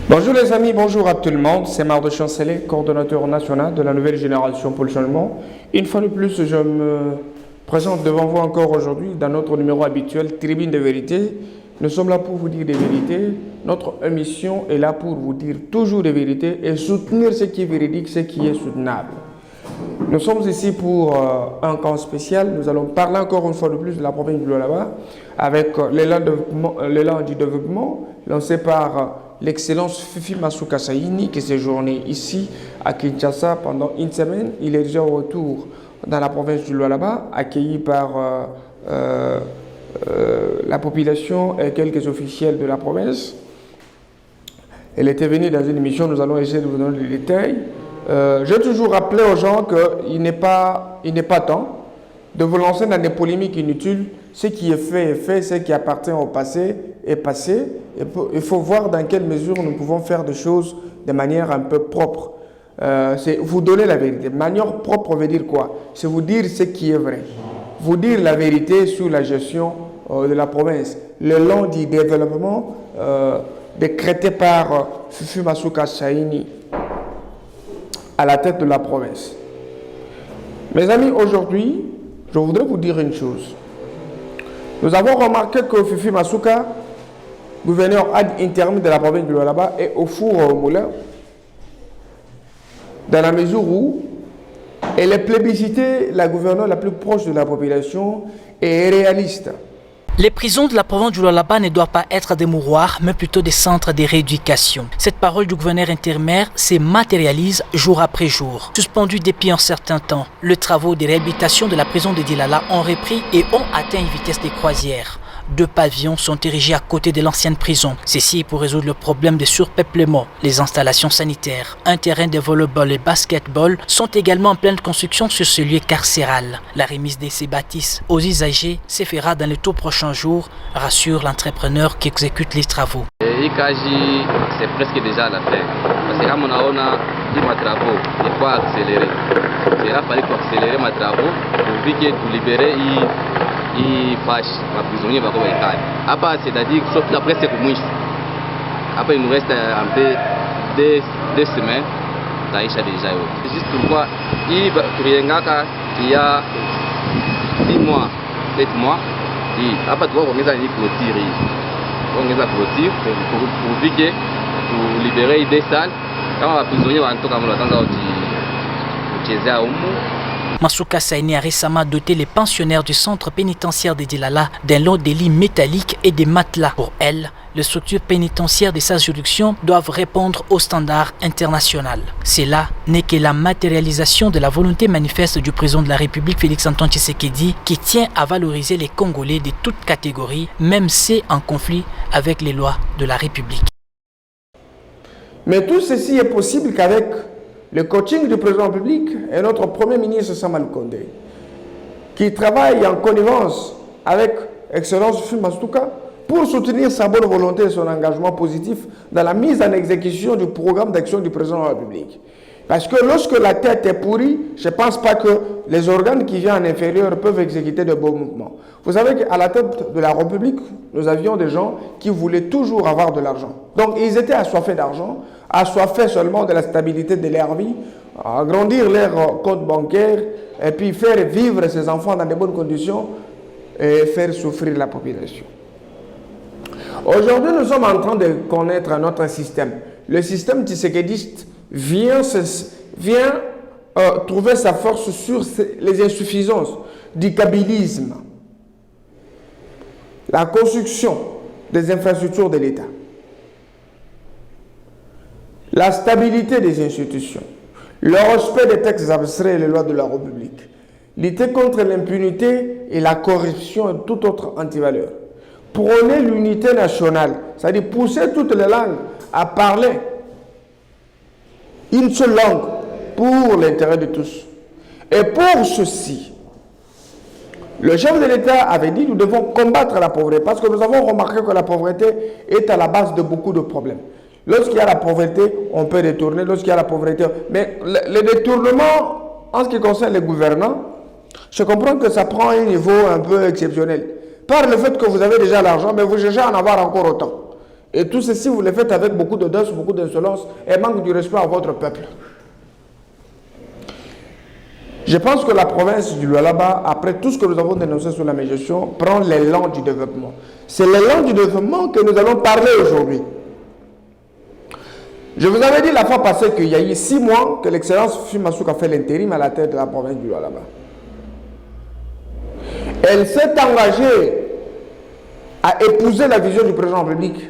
Bonjour les amis, bonjour à tout le monde. C'est Marc de Chancelet, coordonnateur national de la nouvelle génération pour le changement. Une fois de plus, je me présente devant vous encore aujourd'hui dans notre numéro habituel, Tribune de vérité. Nous sommes là pour vous dire des vérités. Notre émission est là pour vous dire toujours des vérités et soutenir ce qui est véridique, ce qui est soutenable. Nous sommes ici pour un camp spécial. Nous allons parler encore une fois de plus de la province du Lualaba avec l'élan du développement lancé par l'excellence Fifi Masuka Saini qui séjournait ici à Kinshasa pendant une semaine. Il est déjà au retour dans la province du Lualaba, accueilli par la population et quelques officiels de la province. Elle était venue dans une émission, nous allons essayer de vous donner les détails. J'ai toujours rappelé aux gens qu'il n'est pas temps de vous lancer dans des polémiques inutiles. Ce qui est fait est fait, ce qui appartient au passé est passé. Il faut voir dans quelle mesure nous pouvons faire des choses de manière un peu propre. C'est vous donner la vérité. De manière propre veut dire quoi? C'est vous dire ce qui est vrai. Vous dire la vérité sur la gestion de la province. Le long du développement décrété par Fifi Masuka Saini à la tête de la province. Mes amis, aujourd'hui, je voudrais vous dire une chose. Nous avons remarqué que Fifi Masuka, gouverneur ad interim de la province du Lualaba, est au four au moulin, dans la mesure où elle est plébiscitée, la gouverneure la plus proche de la population et réaliste. Les prisons de la province du Lualaba ne doivent pas être des mouroirs, mais plutôt des centres de rééducation. Cette parole du gouverneur intérimaire se matérialise jour après jour. Suspendu depuis un certain temps, les travaux de réhabilitation de la prison de Dilala ont repris et ont atteint une vitesse de croisière. 2 pavillons sont érigés à côté de l'ancienne prison. Ceci pour résoudre le problème de surpeuplement, les installations sanitaires. Un terrain de volleyball et basketball sont également en pleine construction sur ce lieu carcéral. La remise de ces bâtisses aux usagers se fera dans les tout prochains jours, rassure l'entrepreneur qui exécute les travaux. Ikaji, c'est presque déjà à la fin. Parce que là, on a mes travaux, il faut accélérer. Il a fallu accélérer mes travaux pour que tout libérer et fâche ma prisonnier va comme un après, c'est-à-dire sauf après c'est comme après il nous reste un peu 2 semaines d'aïcha déjà. C'est juste pourquoi il va il y a 6 mois, 7 mois, et après tu vois on est à une clôture. On est à clôture pour piquer, pour libérer des salles. Quand les prisonniers vont entrer comme le temps de chez eux. Masuka Saini a récemment doté les pensionnaires du centre pénitentiaire de Dilala d'un lot de lits métalliques et des matelas. Pour elle, les structures pénitentiaires de sa juridiction doivent répondre aux standards internationaux. Cela n'est que la matérialisation de la volonté manifeste du président de la République Félix-Antoine Tshisekedi qui tient à valoriser les Congolais de toutes catégories, même ceux en conflit avec les lois de la République. Mais tout ceci est possible qu'avec le coaching du président public et notre premier ministre Samal Kondé, qui travaille en connivence avec Excellence Fifi Masuka pour soutenir sa bonne volonté et son engagement positif dans la mise en exécution du programme d'action du président de la République. Parce que lorsque la tête est pourrie, je ne pense pas que les organes qui viennent en inférieur peuvent exécuter de bons mouvements. Vous savez qu'à la tête de la République, nous avions des gens qui voulaient toujours avoir de l'argent. Donc ils étaient assoiffés d'argent, assoiffés seulement de la stabilité de leur vie, agrandir leur compte bancaire et puis faire vivre ses enfants dans de bonnes conditions et faire souffrir la population. Aujourd'hui, nous sommes en train de connaître un autre système. Le système tshisekidiste vient trouver sa force sur les insuffisances du kabylisme, la construction des infrastructures de l'État, la stabilité des institutions, le respect des textes abstraits et les lois de la République, lutter contre l'impunité et la corruption et toute autre antivaleur, prôner l'unité nationale, c'est-à-dire pousser toutes les langues à parler une seule langue pour l'intérêt de tous. Et pour ceci, le chef de l'État avait dit que nous devons combattre la pauvreté parce que nous avons remarqué que la pauvreté est à la base de beaucoup de problèmes. Lorsqu'il y a la pauvreté, on peut détourner. Lorsqu'il y a la pauvreté, mais le détournement, en ce qui concerne les gouvernants, je comprends que ça prend un niveau un peu exceptionnel. Par le fait que vous avez déjà l'argent, mais vous cherchez à en avoir encore autant. Et tout ceci, vous le faites avec beaucoup d'audace, beaucoup d'insolence et manque du respect à votre peuple. Je pense que la province du Lualaba, après tout ce que nous avons dénoncé sur la médiation, prend l'élan du développement. C'est l'élan du développement que nous allons parler aujourd'hui. Je vous avais dit la fois passée qu'il y a eu 6 mois que l'excellence Fifi Masuka a fait l'intérim à la tête de la province du Lualaba. Elle s'est engagée à épouser la vision du président de la République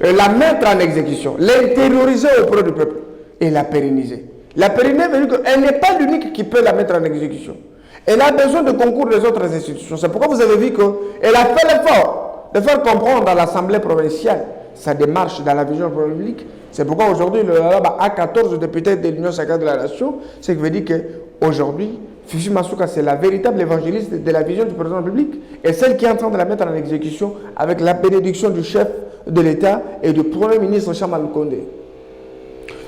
et la mettre en exécution, l'intérioriser auprès du peuple et la pérenniser. La pérenniser veut dire qu'elle n'est pas l'unique qui peut la mettre en exécution. Elle a besoin de concours des autres institutions. C'est pourquoi vous avez vu qu'elle a fait l'effort de faire comprendre à l'Assemblée provinciale sa démarche dans la vision de la République. C'est pourquoi aujourd'hui, le Lualaba a 14 députés de l'Union sacrée de la Nation. Ce qui veut dire qu'aujourd'hui, Fifi Masuka, c'est la véritable évangéliste de la vision du président de la République et celle qui est en train de la mettre en exécution avec la bénédiction du chef de l'État et du Premier ministre Chamal Condé.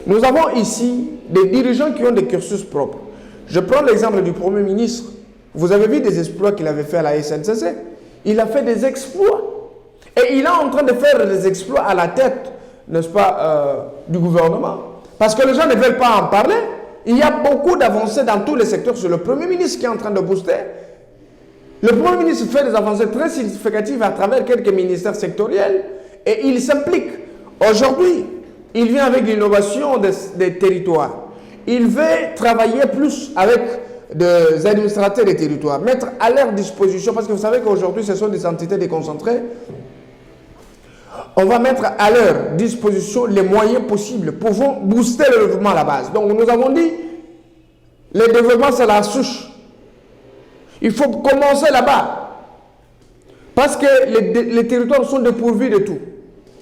Nous avons ici des dirigeants qui ont des cursus propres. Je prends l'exemple du Premier ministre. Vous avez vu des exploits qu'il avait fait à la SNCC. Il a fait des exploits. Et il est en train de faire des exploits à la tête, n'est-ce pas, du gouvernement. Parce que les gens ne veulent pas en parler. Il y a beaucoup d'avancées dans tous les secteurs. C'est le Premier ministre qui est en train de booster. Le Premier ministre fait des avancées très significatives à travers quelques ministères sectoriels. Et il s'implique. Aujourd'hui, il vient avec l'innovation des territoires. Il veut travailler plus avec des administrateurs des territoires, mettre à leur disposition, parce que vous savez qu'aujourd'hui, ce sont des entités déconcentrées. On va mettre à leur disposition les moyens possibles pour booster le développement à la base. Donc, nous avons dit, le développement, c'est la souche. Il faut commencer là-bas. Parce que les territoires sont dépourvus de tout.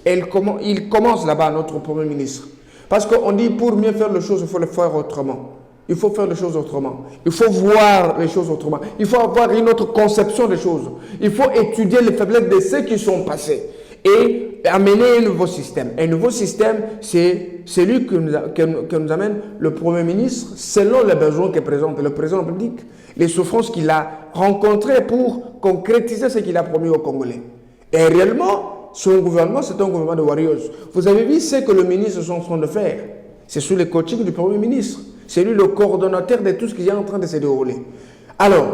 Et il commence là-bas, notre Premier ministre. Parce qu'on dit, pour mieux faire les choses, il faut le faire autrement. Il faut faire les choses autrement. Il faut voir les choses autrement. Il faut avoir une autre conception des choses. Il faut étudier les faiblesses de ceux qui sont passés. Et amener un nouveau système. Un nouveau système, c'est celui que nous amène le Premier ministre selon les besoins que présente le président de la République, les souffrances qu'il a rencontrées pour concrétiser ce qu'il a promis aux Congolais. Et réellement, son gouvernement, c'est un gouvernement de warriors. Vous avez vu ce que le ministre est en train de faire. C'est sous le coaching du Premier ministre. C'est lui le coordonnateur de tout ce qui est en train de se dérouler. Alors,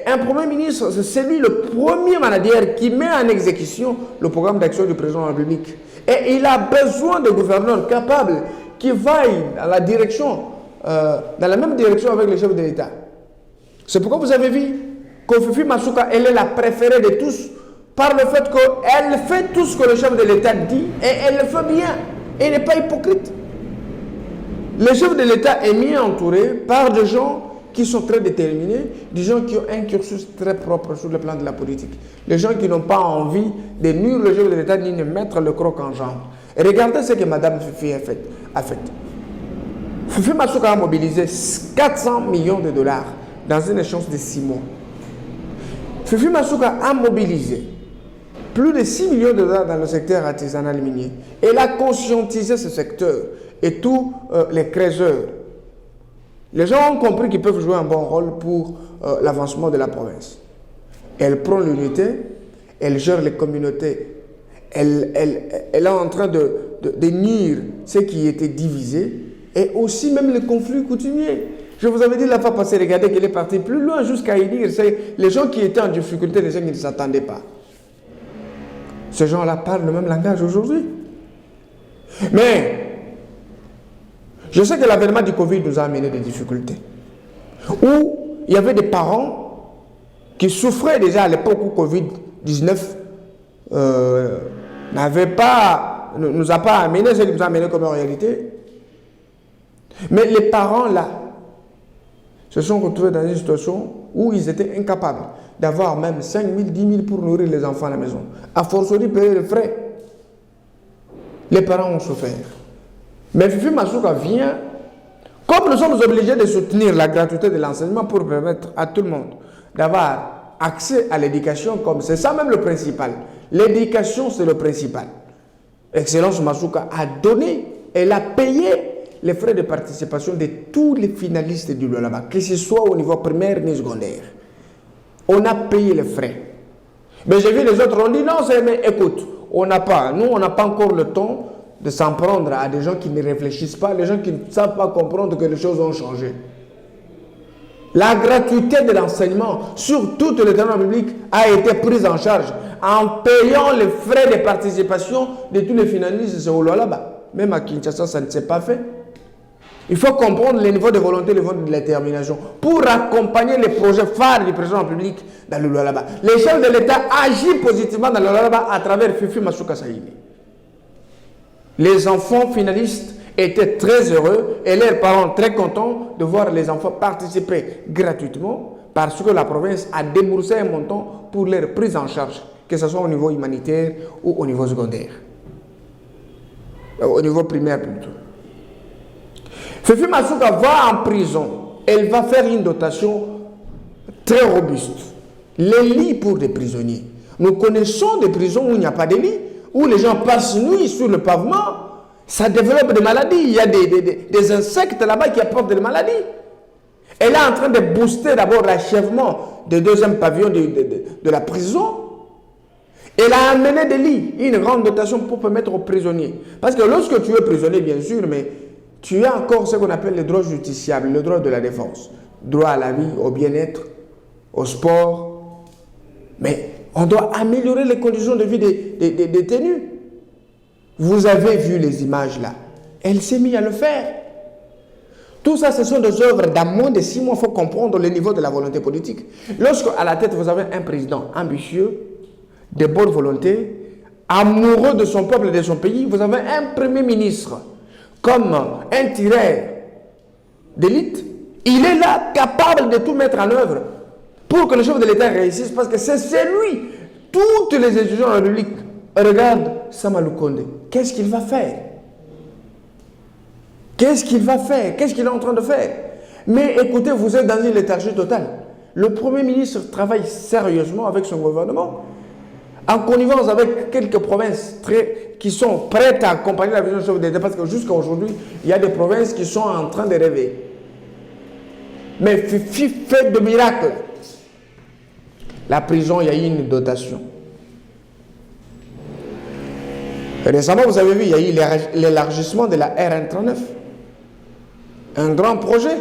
un Premier ministre, c'est lui le premier manager qui met en exécution le programme d'action du président de la République. Et il a besoin de gouverneurs capables qui vaillent dans la direction, dans la même direction avec le chef de l'État. C'est pourquoi vous avez vu que Fifi Masuka, elle est la préférée de tous par le fait qu'elle fait tout ce que le chef de l'État dit et elle le fait bien. Elle n'est pas hypocrite. Le chef de l'État est mieux entouré par des gens qui sont très déterminés, des gens qui ont un cursus très propre sur le plan de la politique. Les gens qui n'ont pas envie de nuire le chef de l'État ni de mettre le croc en jambe. Et regardez ce que Mme Fifi a fait. Fifi Masuka a mobilisé 400 millions de dollars dans une échéance de 6 mois. Fifi Masuka a mobilisé plus de 6 millions de dollars dans le secteur artisanal minier. Elle a conscientisé ce secteur et tous les créateurs. Les gens ont compris qu'ils peuvent jouer un bon rôle pour l'avancement de la province. Elle prend l'unité, elle gère les communautés, elle est en train de nuire ce qui était divisé et aussi même les conflits coutumiers. Je vous avais dit la fois passée, regardez qu'elle est partie plus loin jusqu'à y dire, c'est les gens qui étaient en difficulté, les gens qui ne s'attendaient pas. Ces gens-là parlent le même langage aujourd'hui. Mais je sais que l'avènement du Covid nous a amené des difficultés. Où il y avait des parents qui souffraient déjà à l'époque où Covid-19 nous a pas amené ce qui nous a amené comme réalité. Mais les parents là se sont retrouvés dans une situation où ils étaient incapables d'avoir même 5 000, 10 000 pour nourrir les enfants à la maison. À force de payer les frais. Les parents ont souffert. Mais Fifi Masuka vient, comme nous sommes obligés de soutenir la gratuité de l'enseignement pour permettre à tout le monde d'avoir accès à l'éducation, comme c'est ça même le principal. L'éducation, c'est le principal. Excellence Masuka a donné, elle a payé les frais de participation de tous les finalistes du Lualaba, que ce soit au niveau primaire ni secondaire. On a payé les frais. Mais j'ai vu les autres, on dit non, mais écoute, On n'a pas. Nous, on n'a pas encore le temps de s'en prendre à des gens qui ne réfléchissent pas, les gens qui ne savent pas comprendre que les choses ont changé. La gratuité de l'enseignement sur toute le territoire public a été prise en charge en payant les frais de participation de tous les finalistes au là-bas. Même à Kinshasa, ça ne s'est pas fait. Il faut comprendre le niveau de volonté, le niveau de détermination pour accompagner les projets phares du président de la République dans le Lualaba. Les chefs de l'État agissent positivement dans le Lualaba à travers Fifi Masuka Saïmi. Les enfants finalistes étaient très heureux et leurs parents très contents de voir les enfants participer gratuitement parce que la province a déboursé un montant pour leur prise en charge, que ce soit au niveau humanitaire ou au niveau secondaire. Au niveau primaire plutôt. Fifi Masuka va en prison. Elle va faire une dotation très robuste. Les lits pour des prisonniers. Nous connaissons des prisons où il n'y a pas de lits, où les gens passent nuit sur le pavement. Ça développe des maladies. Il y a des insectes là-bas qui apportent des maladies. Elle est en train de booster d'abord l'achèvement du deuxième pavillon de la prison. Elle a amené des lits, une grande dotation pour permettre aux prisonniers. Parce que lorsque tu es prisonnier, bien sûr, mais tu as encore ce qu'on appelle le droit justiciable, le droit de la défense. Droit à la vie, au bien-être, au sport. Mais on doit améliorer les conditions de vie des détenus. Vous avez vu les images là. Elle s'est mise à le faire. Tout ça, ce sont des œuvres d'en moins de 6 mois. Il faut comprendre le niveau de la volonté politique. Lorsque à la tête, vous avez un président ambitieux, de bonne volonté, amoureux de son peuple et de son pays, vous avez un premier ministre comme un tireur d'élite. Il est là capable de tout mettre en œuvre pour que le chef de l'État réussisse, parce que c'est lui. Toutes les institutions de la République regardent Sama Lukonde. Qu'est-ce qu'il va faire? Qu'est-ce qu'il va faire? Qu'est-ce qu'il est en train de faire? Mais écoutez, vous êtes dans une léthargie totale. Le Premier ministre travaille sérieusement avec son gouvernement, en connivence avec quelques provinces qui sont prêtes à accompagner la vision du chef de l'État, parce que jusqu'à aujourd'hui, il y a des provinces qui sont en train de rêver. Mais Fifi fait de miracles. La prison, il y a eu une dotation. Récemment, vous avez vu, il y a eu l'élargissement de la RN39. Un grand projet,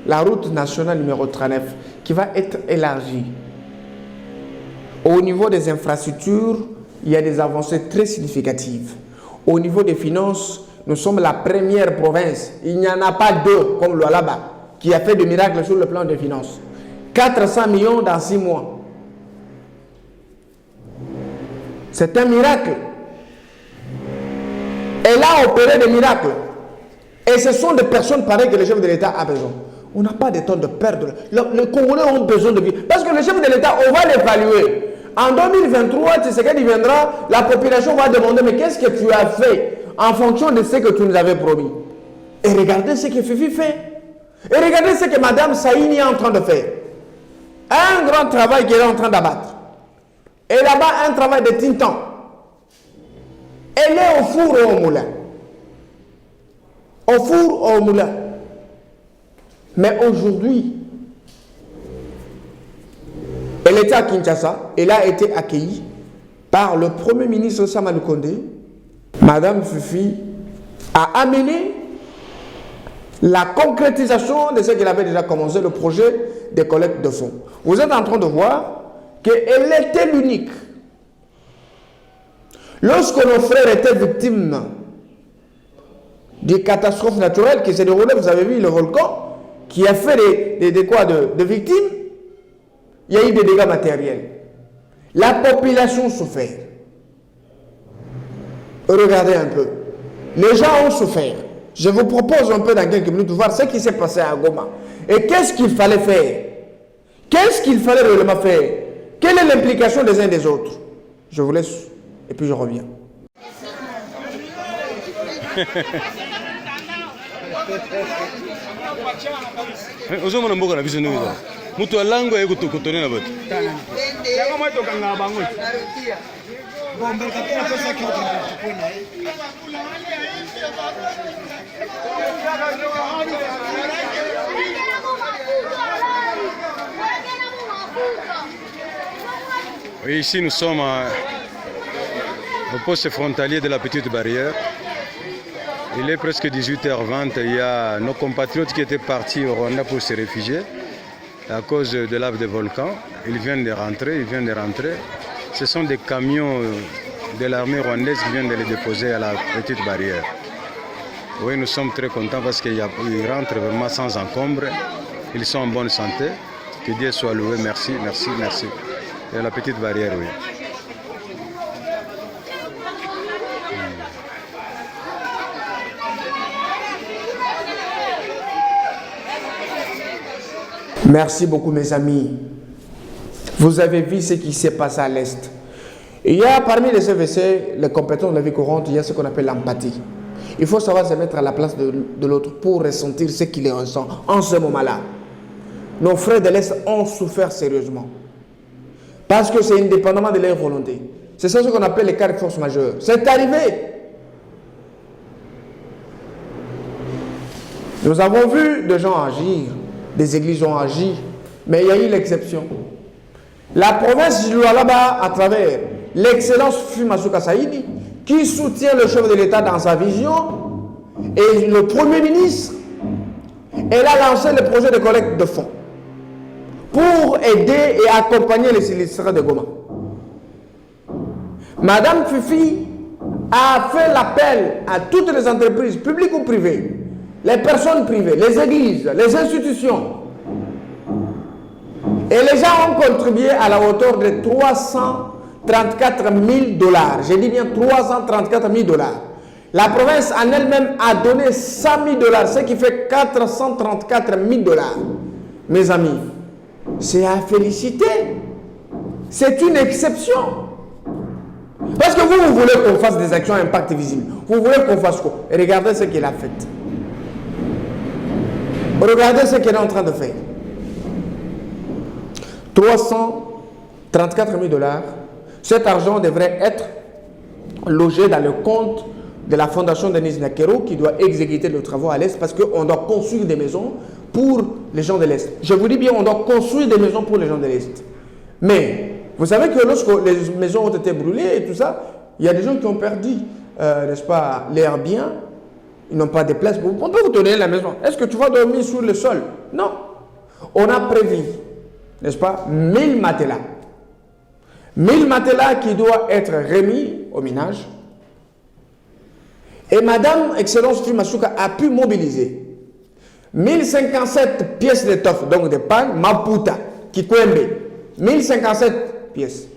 la route nationale numéro 39, qui va être élargie. Au niveau des infrastructures, il y a des avancées très significatives. Au niveau des finances, nous sommes la première province. Il n'y en a pas deux, comme le Lualaba, qui a fait des miracles sur le plan des finances. 400 millions dans 6 mois. C'est un miracle. Elle a opéré des miracles. Et ce sont des personnes pareilles que le chef de l'État a besoin. On n'a pas de temps de perdre. Les Congolais ont besoin de vivre. Parce que le chef de l'État, on va l'évaluer. En 2023, tu sais qu'il viendra, la population va demander, mais qu'est-ce que tu as fait en fonction de ce que tu nous avais promis? Et regardez ce que Fifi fait. Et regardez ce que Mme Saïni est en train de faire. Un grand travail qu'elle est en train d'abattre. Et là-bas, un travail de tintant. Elle est au four et au moulin. Au four et au moulin. Mais aujourd'hui, elle était à Kinshasa. Elle a été accueillie par le Premier ministre Sama Lukonde. Madame Fifi a amené la concrétisation de ce qu'elle avait déjà commencé, le projet de collecte de fonds. Vous êtes en train de voir qu'elle était l'unique. Lorsque nos frères étaient victimes des catastrophes naturelles qui se déroulaient, vous avez vu le volcan qui a fait des victimes, il y a eu des dégâts matériels. La population souffert. Regardez un peu. Les gens ont souffert. Je vous propose un peu dans quelques minutes de voir ce qui s'est passé à Goma. Et qu'est-ce qu'il fallait faire? Qu'est-ce qu'il fallait réellement faire? Quelle est l'implication des uns des autres? Je vous laisse et puis je reviens. Ozomona mboka na biso ndugu. Mutu alango yeko tokotone na bato. Yako mwa tokanga bango. Bombe kapena pesa kwa kupona. Oui, ici nous sommes au poste frontalier de la Petite Barrière. Il est presque 18h20. Il y a nos compatriotes qui étaient partis au Rwanda pour se réfugier à cause de lave des volcans. Ils viennent de rentrer. Ce sont des camions de l'armée rwandaise qui viennent de les déposer à la Petite Barrière. Oui, nous sommes très contents parce qu'ils rentrent vraiment sans encombre. Ils sont en bonne santé. Que Dieu soit loué. Merci. Et la Petite Barrière, oui. Merci beaucoup mes amis. Vous avez vu ce qui s'est passé à l'Est. Il y a parmi les CVC, les compétences de la vie courante, il y a ce qu'on appelle l'empathie. Il faut savoir se mettre à la place de l'autre pour ressentir ce qu'il ressent en ce moment-là. Nos frères de l'Est ont souffert sérieusement. Parce que c'est indépendamment de leur volonté. C'est ça ce qu'on appelle les cas de force majeure. C'est arrivé. Nous avons vu des gens agir, des églises ont agi, mais il y a eu l'exception. La province du Lualaba, à travers l'excellence Fifi Masuka Saïdi, qui soutient le chef de l'État dans sa vision, et le Premier ministre, elle a lancé le projet de collecte de fonds pour aider et accompagner les sinistrés de Goma. Madame Fifi a fait l'appel à toutes les entreprises, publiques ou privées, les personnes privées, les églises, les institutions. Et les gens ont contribué à la hauteur de 334 000 $. J'ai dit bien 334 000 $. La province en elle-même a donné 100 000 $, ce qui fait 434 000 $. Mes amis, c'est à féliciter. C'est une exception. Parce que vous voulez qu'on fasse des actions à impact visible. Vous voulez qu'on fasse quoi? Et regardez ce qu'il a fait. Regardez ce qu'il est en train de faire. 334 000 $. Cet argent devrait être logé dans le compte de la fondation Denis Nakero qui doit exécuter le travaux à l'Est parce qu'on doit construire des maisons pour les gens de l'Est. Je vous dis bien, on doit construire des maisons pour les gens de l'Est. Mais vous savez que lorsque les maisons ont été brûlées et tout ça, il y a des gens qui ont perdu, n'est-ce pas, leurs biens. Ils n'ont pas de place. On peut vous donner la maison. Est-ce que tu vas dormir sur le sol? Non. On a prévu, n'est-ce pas, 1000 matelas. 1000 matelas qui doivent être remis au ménage. Et Madame Excellence Fimasuka a pu mobiliser 1057 pièces d'étoffe, donc de pan, Maputa, Kikwembe. 1057 pièces.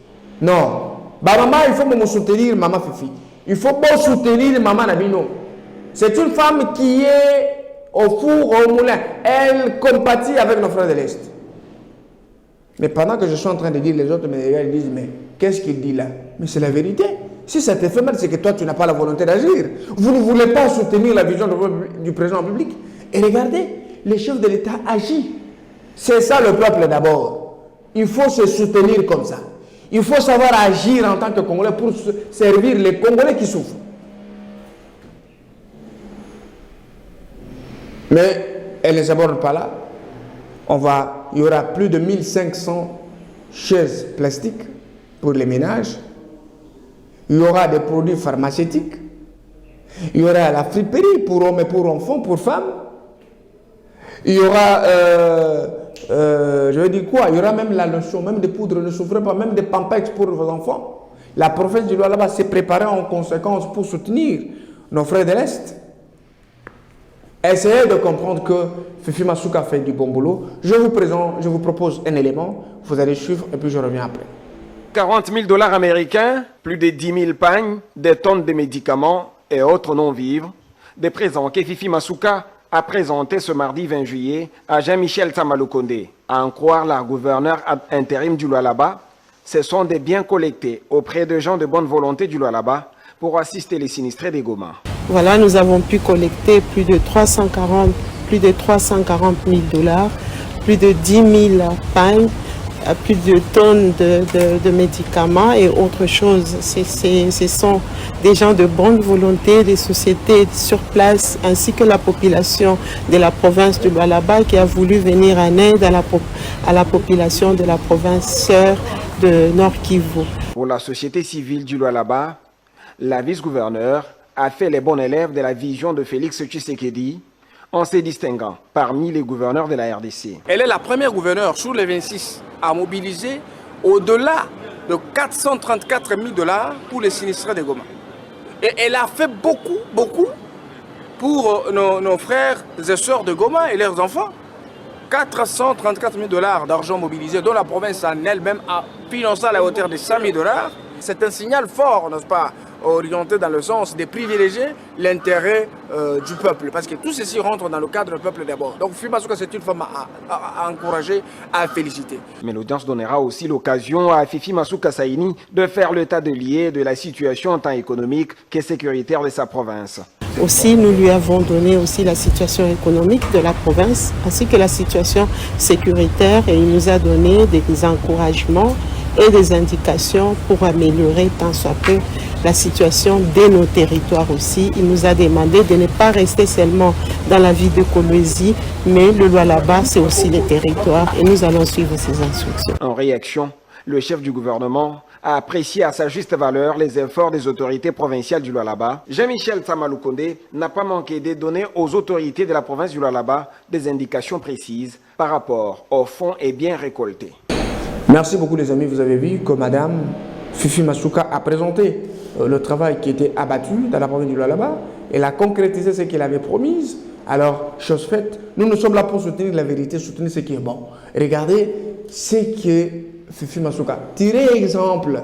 Non. Bah maman, il faut me soutenir, maman Fifi. Il faut pas soutenir maman Nabino. C'est une femme qui est au four, au moulin. Elle compatit avec nos frères de l'Est. Mais pendant que je suis en train de dire, les autres ils disent, mais qu'est-ce qu'il dit là? Mais c'est la vérité. Si ça te fait mal, c'est que toi, tu n'as pas la volonté d'agir. Vous ne voulez pas soutenir la vision du président public. Et regardez, les chefs de l'État agissent. C'est ça le peuple d'abord. Il faut se soutenir comme ça. Il faut savoir agir en tant que Congolais pour servir les Congolais qui souffrent. Mais elle ne s'aborde pas là. Il y aura plus de 1500 chaises plastiques pour les ménages. Il y aura des produits pharmaceutiques. Il y aura la friperie pour hommes et pour enfants, pour femmes. Il y aura, je veux dire quoi? Il y aura même la lotion, même des poudres, ne souffrez pas, même des pampers pour vos enfants. La province du Lualaba s'est préparée en conséquence pour soutenir nos frères de l'Est. Essayez de comprendre que Fifi Masuka fait du bon boulot. Je vous propose un élément, vous allez suivre et puis je reviens après. 40 000 $ américains, plus de 10 000 pagnes, des tonnes de médicaments et autres non-vivres, des présents que Fifi Masuka a présentés ce mardi 20 juillet à Jean-Michel Tsamalukonde. À en croire la gouverneure intérim du Lualaba, ce sont des biens collectés auprès de gens de bonne volonté du Lualaba pour assister les sinistrés des Goma. Voilà, nous avons pu collecter plus de 340 000 $, plus de 10 000 pagnes, plus de tonnes de médicaments et autre chose. Ce sont des gens de bonne volonté, des sociétés sur place, ainsi que la population de la province du Lualaba qui a voulu venir en aide à la population de la province sœur de Nord Kivu. Pour la société civile du Lualaba, La vice-gouverneure a fait les bons élèves de la vision de Félix Tshisekedi en se distinguant parmi les gouverneurs de la RDC. Elle est la première gouverneure sur les 26 à mobiliser au-delà de 434 000 $ pour les sinistrés de Goma. Et elle a fait beaucoup pour nos frères et sœurs de Goma et leurs enfants. 434 000 $ d'argent mobilisé, dont la province en elle-même a financé à la hauteur de 100 000 $. C'est un signal fort, n'est-ce pas, orienté dans le sens de privilégier l'intérêt du peuple. Parce que tout ceci rentre dans le cadre du peuple d'abord. Donc Fifi Masuka, c'est une femme à encourager, à féliciter. Mais l'audience donnera aussi l'occasion à Fifi Masuka Saini de faire l'état de lié de la situation tant économique que sécuritaire de sa province. Aussi, nous lui avons donné aussi la situation économique de la province ainsi que la situation sécuritaire et il nous a donné des encouragements et des indications pour améliorer tant soit peu la situation de nos territoires aussi. Il nous a demandé de ne pas rester seulement dans la ville de Kolwezi, mais le Lualaba, c'est aussi les territoires et nous allons suivre ces instructions. En réaction, le chef du gouvernement a apprécié à sa juste valeur les efforts des autorités provinciales du Lualaba. Jean-Michel Samaloukonde n'a pas manqué de donner aux autorités de la province du Lualaba des indications précises par rapport aux fonds et biens récoltés. Merci beaucoup les amis, vous avez vu que Madame Fifi Masuka a présenté le travail qui était abattu dans la province du Lualaba. Elle a concrétisé ce qu'elle avait promis. Alors, chose faite, nous sommes là pour soutenir la vérité, soutenir ce qui est bon. Regardez ce que Fifi Masuka. Tirez exemple.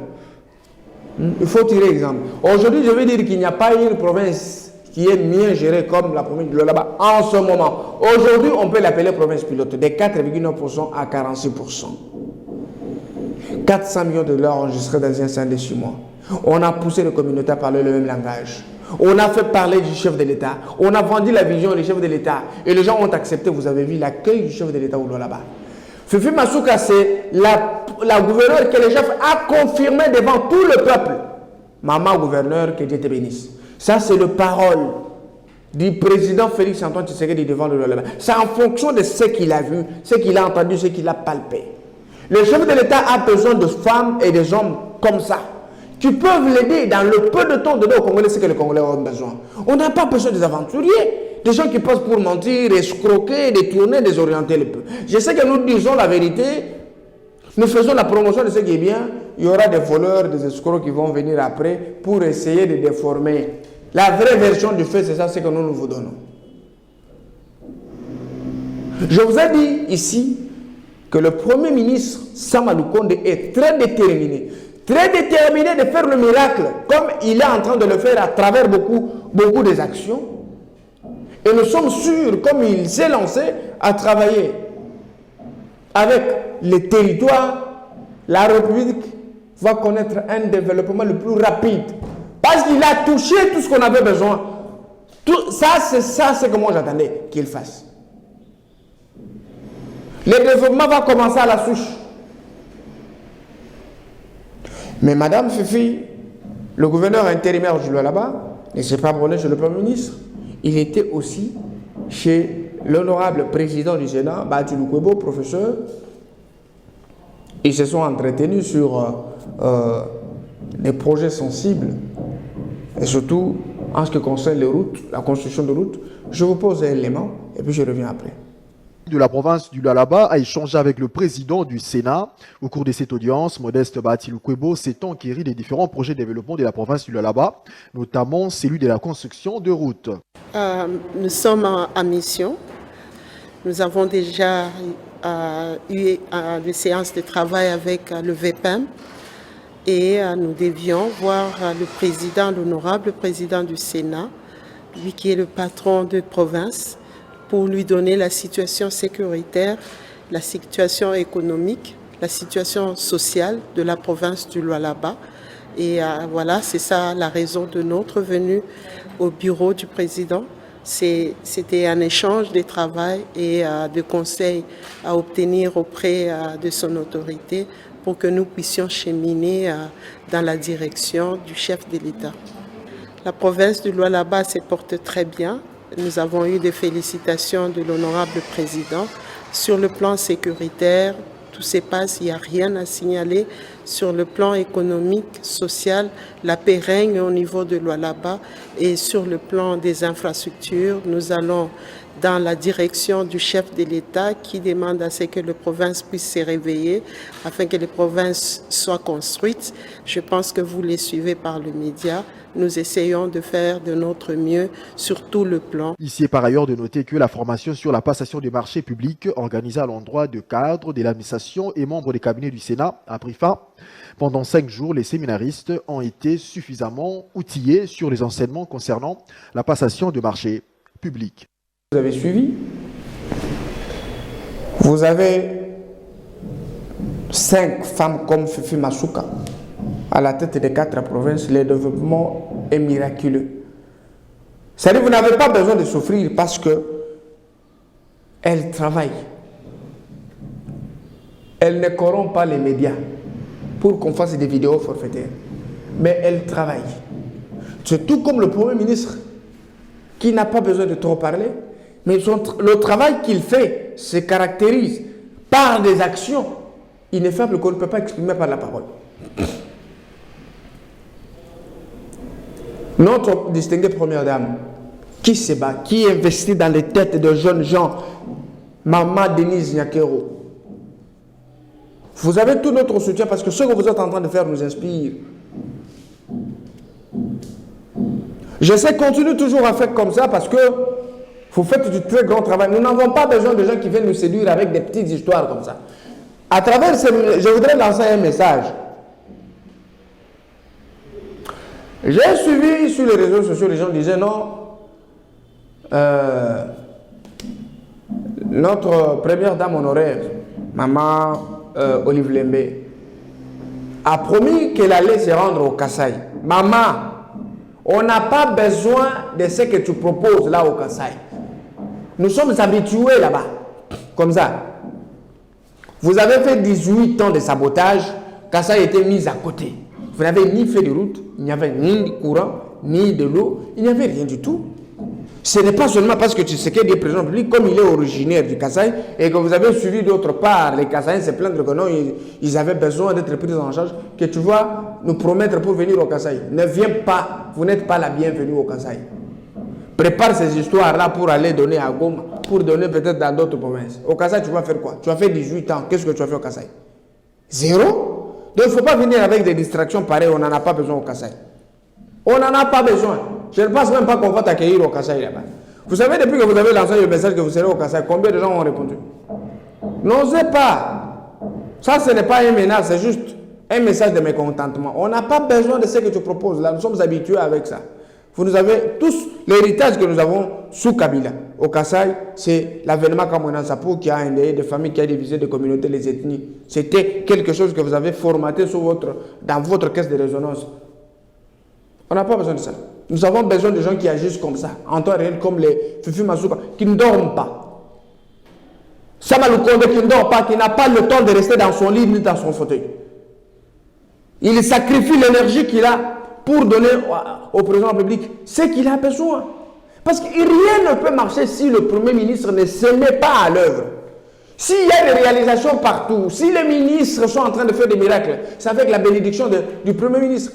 Il faut tirer exemple. Aujourd'hui, je veux dire qu'il n'y a pas une province qui est mieux gérée comme la province du Lualaba en ce moment. Aujourd'hui, on peut l'appeler province pilote, de 4,9% à 46%. 400 millions de $ enregistrés dans un sein de 6 mois. On a poussé les communautés à parler le même langage. On a fait parler du chef de l'État. On a vendu la vision du chef de l'État. Et les gens ont accepté, vous avez vu, l'accueil du chef de l'État au Lualaba. Fifi Masuka, c'est la gouverneure que le chef a confirmé devant tout le peuple. Maman gouverneur, que Dieu te bénisse. Ça, c'est le parole du président Félix Antoine Tshisekedi devant le Lualaba. C'est en fonction de ce qu'il a vu, ce qu'il a entendu, ce qu'il a palpé. Le chef de l'État a besoin de femmes et des hommes comme ça, qui peuvent l'aider dans le peu de temps de donner aux Congolais ce que les Congolais ont besoin. On n'a pas besoin des aventuriers, des gens qui passent pour mentir, escroquer, détourner, désorienter le peuple. Je sais que nous disons la vérité, nous faisons la promotion de ce qui est bien, il y aura des voleurs, des escrocs qui vont venir après pour essayer de déformer. La vraie version du fait, c'est ça, c'est que nous vous donnons. Je vous ai dit ici que le Premier ministre Samaloukonde est très déterminé de faire le miracle, comme il est en train de le faire à travers beaucoup des actions. Et nous sommes sûrs, comme il s'est lancé à travailler avec les territoires, la République va connaître un développement le plus rapide. Parce qu'il a touché tout ce qu'on avait besoin. C'est ce que moi j'attendais qu'il fasse. Le développement va commencer à la souche. Mais Madame Fifi, le gouverneur intérimaire du Lualaba, ne s'est pas abonné chez le Premier ministre. Il était aussi chez l'honorable président du Sénat, Bathilou Lukwebo, professeur. Ils se sont entretenus sur des projets sensibles, et surtout en ce qui concerne les routes, la construction de routes. Je vous pose un élément et puis je reviens après. De la province du Lualaba a échangé avec le président du Sénat. Au cours de cette audience, Modeste Bathilou Lukwebo s'est enquéri des différents projets de développement de la province du Lualaba, notamment celui de la construction de routes. Nous sommes en mission. Nous avons déjà eu des séances de travail avec le VPM et nous devions voir le président, l'honorable président du Sénat, lui qui est le patron de province, pour lui donner la situation sécuritaire, la situation économique, la situation sociale de la province du Lualaba. Et voilà, c'est ça la raison de notre venue au bureau du président. C'était un échange de travail et de conseils à obtenir auprès de son autorité pour que nous puissions cheminer dans la direction du chef de l'État. La province du Lualaba se porte très bien. Nous avons eu des félicitations de l'honorable président. Sur le plan sécuritaire, tout se passe, il n'y a rien à signaler. sur le plan économique, social, la paix règne au niveau de Lualaba et sur le plan des infrastructures, nous allons dans la direction du chef de l'État qui demande à ce que les provinces puissent se réveiller afin que les provinces soient construites. Je pense que vous les suivez par le média. Nous essayons de faire de notre mieux sur tout le plan. Ici est par ailleurs de noter que la formation sur la passation des marchés publics organisée à l'endroit de cadres de l'administration et membres des cabinets du Sénat a pris fin. Pendant 5 jours, les séminaristes ont été suffisamment outillés sur les enseignements concernant la passation de marchés publics. Vous avez suivi. Vous avez 5 femmes comme Fifi Masuka à la tête des 4 provinces. Le développement est miraculeux. C'est-à-dire que vous n'avez pas besoin de souffrir parce qu'elles travaillent. Elles ne corrompent pas les médias pour qu'on fasse des vidéos forfaitaires. Mais elles travaillent. C'est tout comme le Premier ministre qui n'a pas besoin de trop parler. Mais le travail qu'il fait se caractérise par des actions ineffables qu'on ne peut pas exprimer par la parole. Notre distinguée première dame, qui se bat, qui investit dans les têtes de jeunes gens, Maman Denise Nyakero. Vous avez tout notre soutien parce que ce que vous êtes en train de faire nous inspire. J'essaie de continuer toujours à faire comme ça parce que vous faites du très grand travail. Nous n'avons pas besoin de gens qui viennent nous séduire avec des petites histoires comme ça. À travers je voudrais lancer un message. J'ai suivi sur les réseaux sociaux, les gens disaient non, notre première dame honoraire, Maman Olive Lembe, a promis qu'elle allait se rendre au Kasaï. Maman, on n'a pas besoin de ce que tu proposes là au Kasaï. Nous sommes habitués là-bas, comme ça. Vous avez fait 18 ans de sabotage, Kasaï était mis à côté. Vous n'avez ni fait de route, il n'y avait ni de courant, ni de l'eau, il n'y avait rien du tout. Ce n'est pas seulement parce que Tshisekedi est président public, comme il est originaire du Kasaï, et que vous avez suivi d'autre part, les Kasaïens se plaindre que non, ils avaient besoin d'être pris en charge, que tu vas nous promettre pour venir au Kasaï. Ne viens pas, vous n'êtes pas la bienvenue au Kasaï. Prépare ces histoires-là pour aller donner à Goma, pour donner peut-être dans d'autres provinces. Au Kasaï, tu vas faire quoi? Tu as fait 18 ans, qu'est-ce que tu as fait au Kasaï? Zéro? Donc il ne faut pas venir avec des distractions pareilles, on n'en a pas besoin au Kasaï. On n'en a pas besoin. Je ne pense même pas qu'on va t'accueillir au Kasaï là-bas. Vous savez, depuis que vous avez lancé le message que vous serez au Kasaï, combien de gens ont répondu? N'osez pas. Ça, ce n'est pas une menace, c'est juste un message de mécontentement. On n'a pas besoin de ce que tu proposes là, nous sommes habitués avec ça. Vous nous avez tous, l'héritage que nous avons sous Kabila. Au Kasaï, c'est l'avènement Kamounan Sapou qui a endeuillé des familles, qui a divisé des communautés, les ethnies. C'était quelque chose que vous avez formaté dans votre caisse de résonance. On n'a pas besoin de ça. Nous avons besoin de gens qui agissent comme ça, en temps réel, comme les Fifi Masuka, qui ne dorment pas. Sama Lukonde qui ne dort pas, qui n'a pas le temps de rester dans son lit ni dans son fauteuil. Il sacrifie l'énergie qu'il a pour donner au président public ce qu'il a besoin. Parce que rien ne peut marcher si le Premier ministre ne se met pas à l'œuvre. S'il y a des réalisations partout, si les ministres sont en train de faire des miracles, c'est avec la bénédiction du Premier ministre.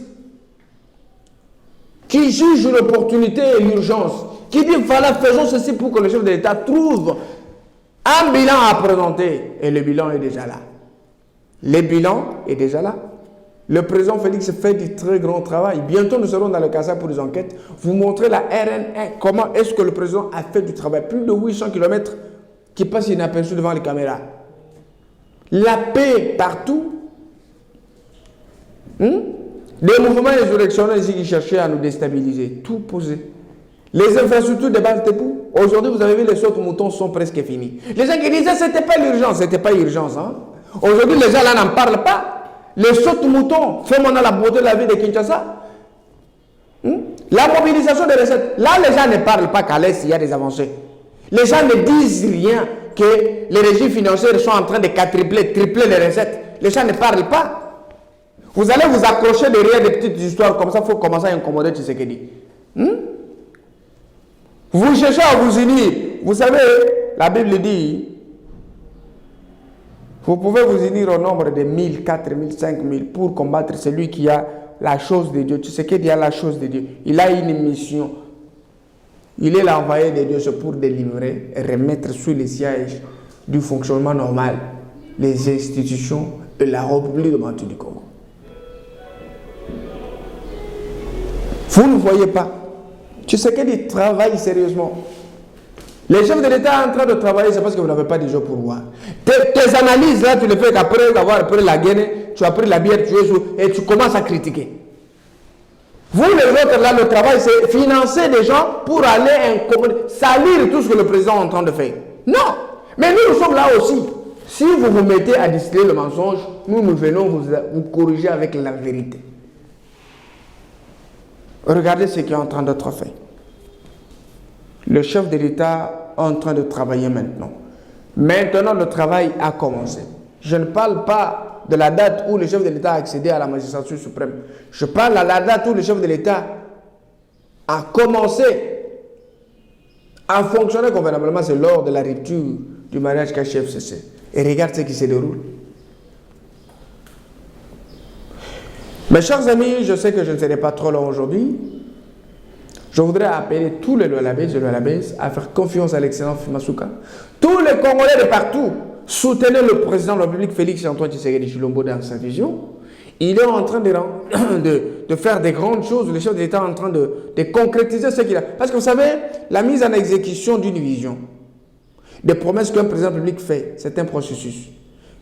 Qui juge l'opportunité et l'urgence, qui dit voilà, faisons ceci pour que le chef de l'État trouve un bilan à présenter. Et le bilan est déjà là. Le bilan est déjà là. Le président Félix fait du très grand travail. Bientôt, nous serons dans le Kasaï pour des enquêtes. Vous montrez la RN1. Comment est-ce que le président a fait du travail? Plus de 800 km qui passent inaperçus devant les caméras. La paix partout. Des mouvements insurrectionnels ici qui cherchaient à nous déstabiliser. Tout posé. Les infrastructures de base debout. Aujourd'hui, vous avez vu, les sautes moutons sont presque finis. Les gens qui disaient que ce n'était pas l'urgence. Ce n'était pas urgence. Hein? Aujourd'hui, les gens là n'en parlent pas. Les sautes moutons, fait maintenant la beauté de la vie de Kinshasa. La mobilisation des recettes. Là, les gens ne parlent pas qu'à l'Est, il y a des avancées. Les gens ne disent rien que les régimes financiers sont en train de tripler les recettes. Les gens ne parlent pas. Vous allez vous accrocher derrière des petites histoires comme ça, il faut commencer à incommoder Tshisekedi. Vous cherchez à vous unir. Vous savez, la Bible dit, Vous pouvez vous unir au nombre de 1000, 4000, 5000 pour combattre celui qui a la chose de Dieu. Tu sais qu'il y a la chose de Dieu. Il a une mission. Il est l'envoyé de Dieu, c'est pour délivrer et remettre sous les sièges du fonctionnement normal les institutions de la République démocratique du Congo. Vous ne voyez pas. Tu sais qu'il travaille sérieusement. Les chefs de l'État en train de travailler, c'est parce que vous n'avez pas de jeu pour voir. Tes analyses, là, tu les fais qu'après avoir pris la gaine, tu as pris la bière, tu es sous, et tu commences à critiquer. Vous, les autres, là, le travail, c'est financer des gens pour aller salir tout ce que le président est en train de faire. Non. Mais nous sommes là aussi. Si vous vous mettez à distiller le mensonge, nous venons vous corriger avec la vérité. Regardez ce qui est en train d'être fait. Le chef de l'État est en train de travailler maintenant. Maintenant, le travail a commencé. Je ne parle pas de la date où le chef de l'État a accédé à la magistrature suprême. Je parle à la date où le chef de l'État a commencé à fonctionner convenablement. C'est lors de la rupture du mariage KCFCC. Et regarde ce qui se déroule. Mes chers amis, je sais que je ne serai pas trop long aujourd'hui. Je voudrais appeler tous les Lualabés et Lualabaises à faire confiance à l'excellent Masuka. Tous les Congolais de partout, soutenez le président de la République Félix Antoine Tshisekedi Tshilombo dans sa vision. Il est en train de faire des grandes choses. Le chef de l'État est en train de concrétiser ce qu'il a. Parce que vous savez, la mise en exécution d'une vision, des promesses qu'un président public fait, c'est un processus.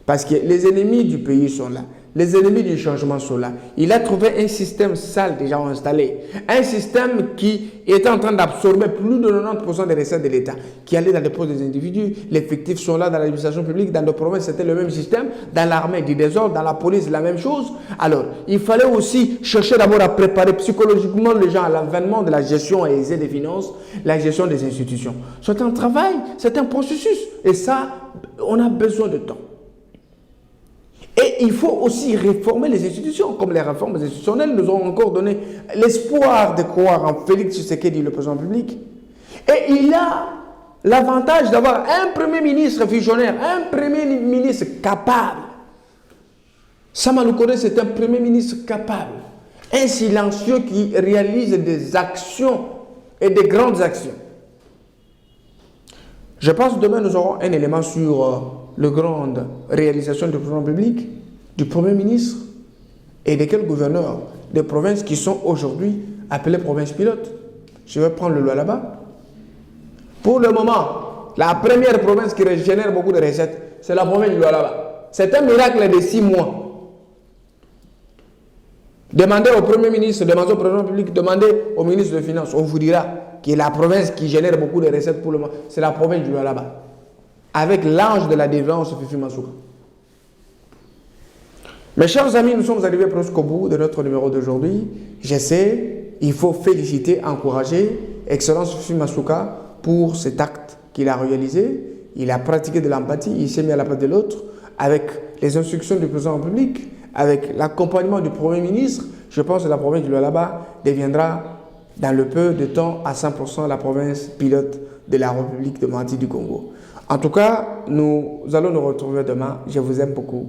Parce que les ennemis du pays sont là. Les ennemis du changement sont là. Il a trouvé un système sale déjà installé. Un système qui était en train d'absorber plus de 90% des recettes de l'État, qui allait dans les postes des individus. Les effectifs sont là dans l'administration publique, dans nos provinces, c'était le même système. Dans l'armée, du désordre, dans la police, la même chose. Alors, il fallait aussi chercher d'abord à préparer psychologiquement les gens à l'avènement de la gestion aisée des finances, la gestion des institutions. C'est un travail, c'est un processus. Et ça, on a besoin de temps. Et il faut aussi réformer les institutions, comme les réformes institutionnelles nous ont encore donné l'espoir de croire en Félix Tshisekedi, le président public. Et il a l'avantage d'avoir un premier ministre visionnaire, un premier ministre capable. Sama Lukonde, c'est un premier ministre capable, un silencieux qui réalise des actions et des grandes actions. Je pense que demain nous aurons un élément sur les grandes réalisations du président public, du Premier ministre et de quels gouverneurs des provinces qui sont aujourd'hui appelées provinces pilotes. Je vais prendre le Lualaba. Pour le moment, la première province qui génère beaucoup de recettes, c'est la province du Lualaba. C'est un miracle de 6 mois. Demandez au Premier ministre, demandez au président public, demandez au ministre des Finances, on vous dira que la province qui génère beaucoup de recettes pour le moment, c'est la province du Lualaba. Avec l'ange de la délivrance, Fifi Masuka. Mes chers amis, nous sommes arrivés presque au bout de notre numéro d'aujourd'hui. Je sais, il faut féliciter, encourager Excellence Fifi Masuka pour cet acte qu'il a réalisé. Il a pratiqué de l'empathie, il s'est mis à la place de l'autre, avec les instructions du président de la République, avec l'accompagnement du Premier ministre. Je pense que la province du Lualaba deviendra, dans le peu de temps, à 100% la province pilote de la République démocratique du Congo. En tout cas, nous allons nous retrouver demain. Je vous aime beaucoup.